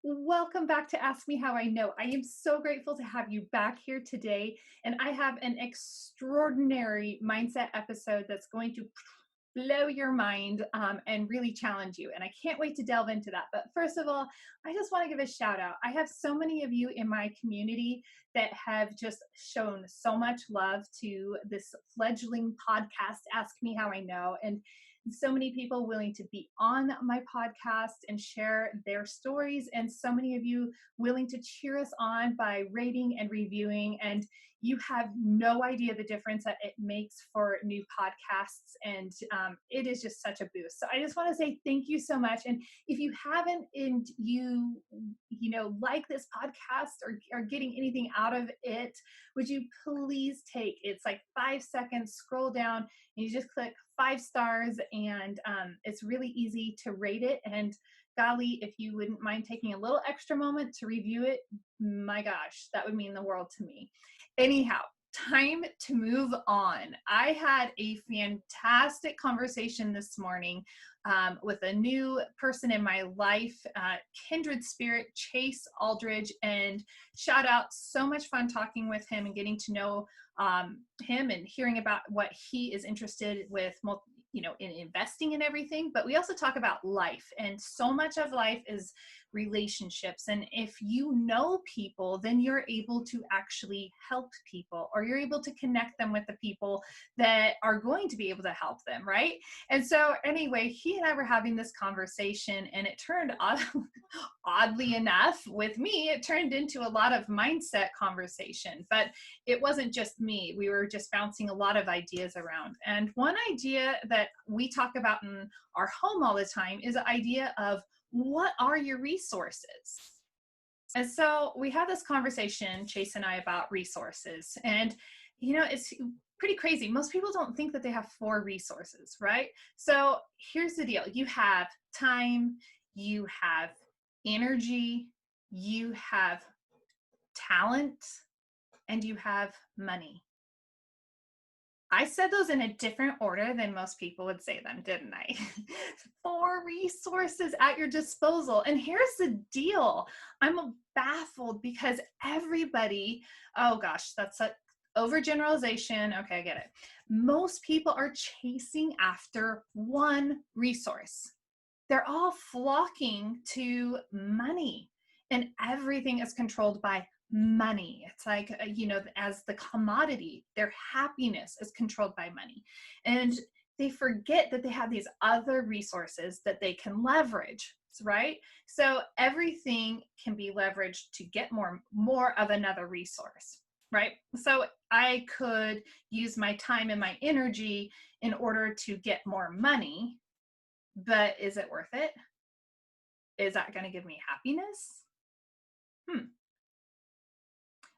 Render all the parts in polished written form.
Welcome back to Ask Me How I Know. I am so grateful to have you back here today. And I have an extraordinary mindset episode that's going to blow your mind and really challenge you. And I can't wait to delve into that. But first of all, I just want to give a shout out. I have so many of you in my community that have just shown so much love to this fledgling podcast, Ask Me How I Know. And so many people willing to be on my podcast and share their stories, and so many of you willing to cheer us on by rating and reviewing. And you have no idea the difference that it makes for new podcasts. And it is just such a boost. So I just want to say thank you so much. And if you haven't and like this podcast or are getting anything out of it, would you please take, it's like 5 seconds, scroll down, and you just click 5 stars, and it's really easy to rate it. And golly, if you wouldn't mind taking a little extra moment to review it, my gosh, that would mean the world to me. Anyhow, time to move on. I had a fantastic conversation this morning with a new person in my life, kindred spirit, Chase Aldridge, and shout out, so much fun talking with him and getting to know him and hearing about what he is interested with, in investing in everything. But we also talk about life, and so much of life is relationships. And if you know people, then you're able to actually help people, or you're able to connect them with the people that are going to be able to help them, right? And so anyway, he and I were having this conversation, and it turned oddly enough, with me, it turned into a lot of mindset conversation. But it wasn't just me. We were just bouncing a lot of ideas around. And one idea that we talk about in our home all the time is the idea of, what are your resources? And so we had this conversation, Chase and I, about resources. And, it's pretty crazy. Most people don't think that they have 4 resources, right? So here's the deal. You have time, you have energy, you have talent, and you have money. I said those in a different order than most people would say them, didn't I? 4 resources at your disposal. And here's the deal. I'm baffled because everybody, oh gosh, that's an overgeneralization. Okay, I get it. Most people are chasing after one resource. They're all flocking to money, and everything is controlled by money. It's like, as the commodity, their happiness is controlled by money. And they forget that they have these other resources that they can leverage, right? So everything can be leveraged to get more of another resource, right? So I could use my time and my energy in order to get more money, but is it worth it? Is that going to give me happiness?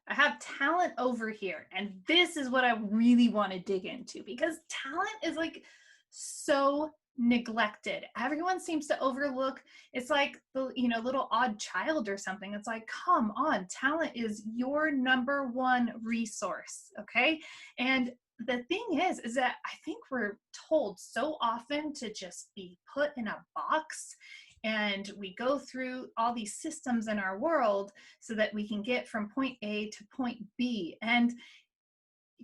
I have talent over here, and this is what I really want to dig into, because talent is like so neglected. Everyone seems to overlook. It's like the little odd child or something. It's like, come on, talent is your number one resource, okay? And the thing is that I think we're told so often to just be put in a box, and we go through all these systems in our world so that we can get from point A to point B. And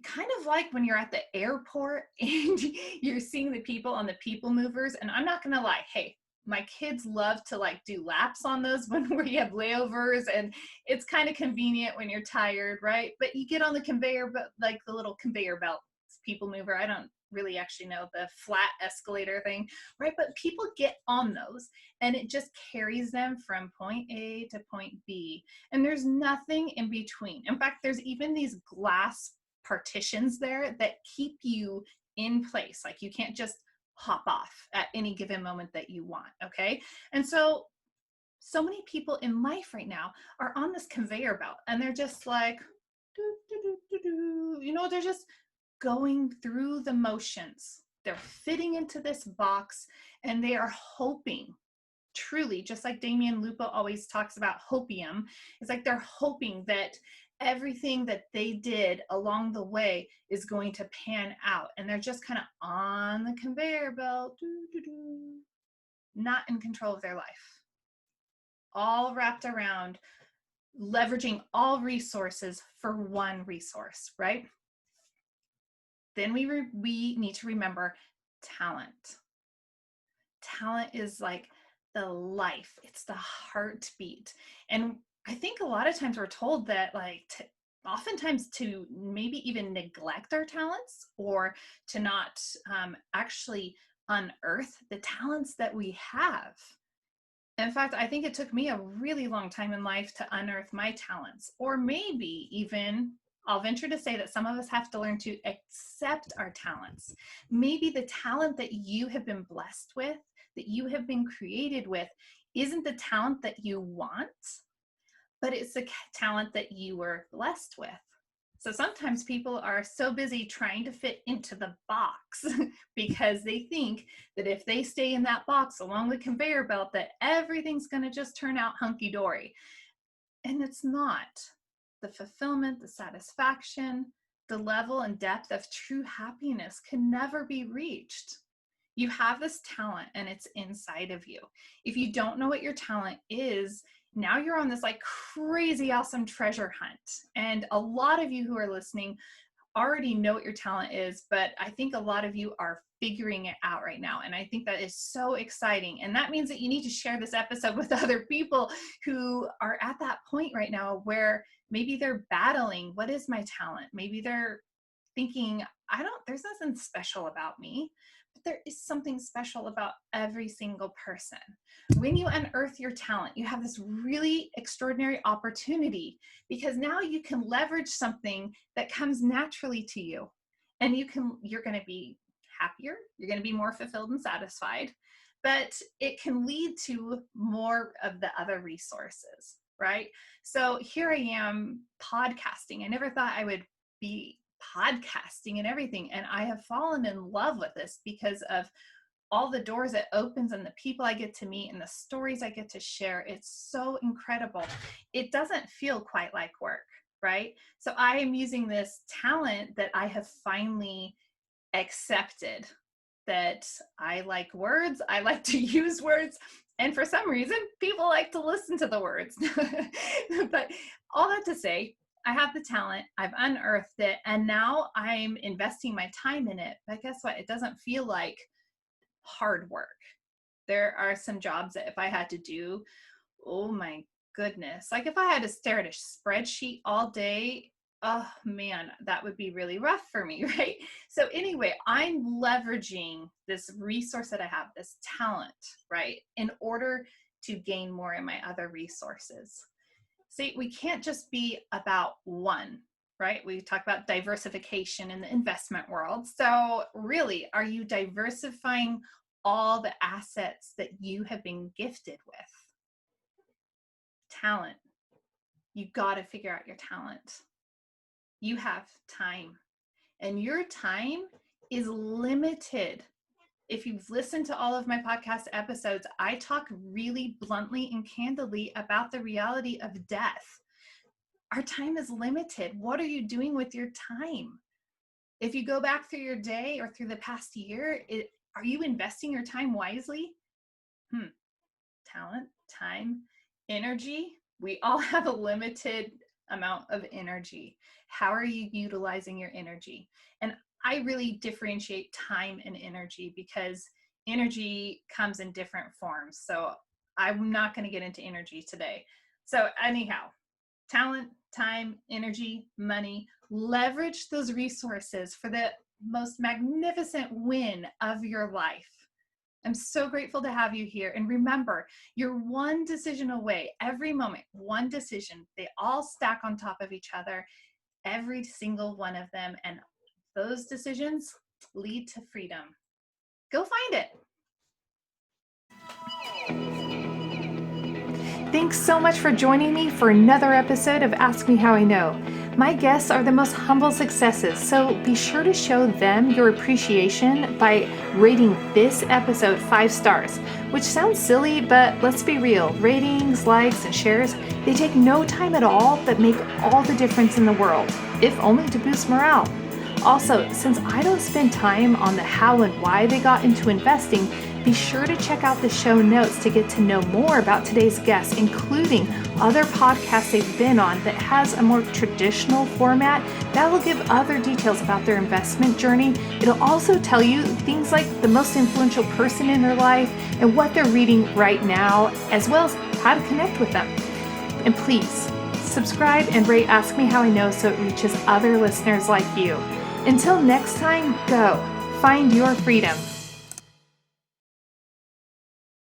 kind of like when you're at the airport and you're seeing the people on the people movers. And I'm not gonna lie, hey, my kids love to do laps on those where you have layovers, and it's kind of convenient when you're tired, right? But you get on the conveyor, but like the little conveyor belt people mover. I don't really actually know the flat escalator thing, right? But people get on those, and it just carries them from point A to point B. And there's nothing in between. In fact, there's even these glass partitions there that keep you in place. Like you can't just hop off at any given moment that you want, okay? And so many people in life right now are on this conveyor belt, and they're just like, they're just going through the motions. They're fitting into this box, and they are hoping, truly, just like Damien Lupo always talks about hopium, it's like they're hoping that everything that they did along the way is going to pan out, and they're just kind of on the conveyor belt, not in control of their life. all wrapped around leveraging all resources for one resource, right? Then we need to remember talent. Talent is like the life, it's the heartbeat. And I think a lot of times we're told that oftentimes to maybe even neglect our talents, or to not actually unearth the talents that we have. In fact, I think it took me a really long time in life to unearth my talents, or maybe even I'll venture to say that some of us have to learn to accept our talents. Maybe the talent that you have been blessed with, that you have been created with, isn't the talent that you want, but it's the talent that you were blessed with. So sometimes people are so busy trying to fit into the box because they think that if they stay in that box along the conveyor belt, that everything's going to just turn out hunky-dory. And it's not. The fulfillment, the satisfaction, the level and depth of true happiness can never be reached. You have this talent and it's inside of you. If you don't know what your talent is, now you're on this like crazy awesome treasure hunt. And a lot of you who are listening already know what your talent is, but I think a lot of you are figuring it out right now. And I think that is so exciting. And that means that you need to share this episode with other people who are at that point right now where maybe they're battling, what is my talent? Maybe they're thinking, there's nothing special about me. But there is something special about every single person. When you unearth your talent, you have this really extraordinary opportunity, because now you can leverage something that comes naturally to you, and you're going to be happier, you're going to be more fulfilled and satisfied, but it can lead to more of the other resources, right? So here I am podcasting. I never thought I would be podcasting and everything. And I have fallen in love with this because of all the doors it opens and the people I get to meet and the stories I get to share. It's so incredible. It doesn't feel quite like work, right? So I am using this talent that I have finally accepted, that I like words, I like to use words, and for some reason, people like to listen to the words. But all that to say, I have the talent, I've unearthed it, and now I'm investing my time in it. But guess what? It doesn't feel like hard work. There are some jobs that if I had to do, oh my goodness, like if I had to stare at a spreadsheet all day, oh man, that would be really rough for me, right? So anyway, I'm leveraging this resource that I have, this talent, right, in order to gain more in my other resources. See, we can't just be about one, right? We talk about diversification in the investment world. So really, are you diversifying all the assets that you have been gifted with? Talent. You got to figure out your talent. You have time, and your time is limited. If you've listened to all of my podcast episodes, I talk really bluntly and candidly about the reality of death. Our time is limited. What are you doing with your time? If you go back through your day or through the past year, are you investing your time wisely? Talent, time, energy. We all have a limited amount of energy. How are you utilizing your energy? And I really differentiate time and energy, because energy comes in different forms. So I'm not going to get into energy today. So anyhow, talent, time, energy, money, leverage those resources for the most magnificent win of your life. I'm so grateful to have you here. And remember, you're one decision away. Every moment, one decision. They all stack on top of each other, every single one of them. And those decisions lead to freedom. Go find it. Thanks so much for joining me for another episode of Ask Me How I Know. My guests are the most humble successes, so be sure to show them your appreciation by rating this episode 5 stars, which sounds silly, but let's be real. Ratings, likes, and shares, they take no time at all, but make all the difference in the world, if only to boost morale. Also, since I don't spend time on the how and why they got into investing, Be sure to check out the show notes to get to know more about today's guests, including other podcasts they've been on that has a more traditional format that will give other details about their investment journey. It'll also tell you things like the most influential person in their life and what they're reading right now, as well as how to connect with them. And please subscribe and rate Ask Me How I Know so it reaches other listeners like you. Until next time, go find your freedom.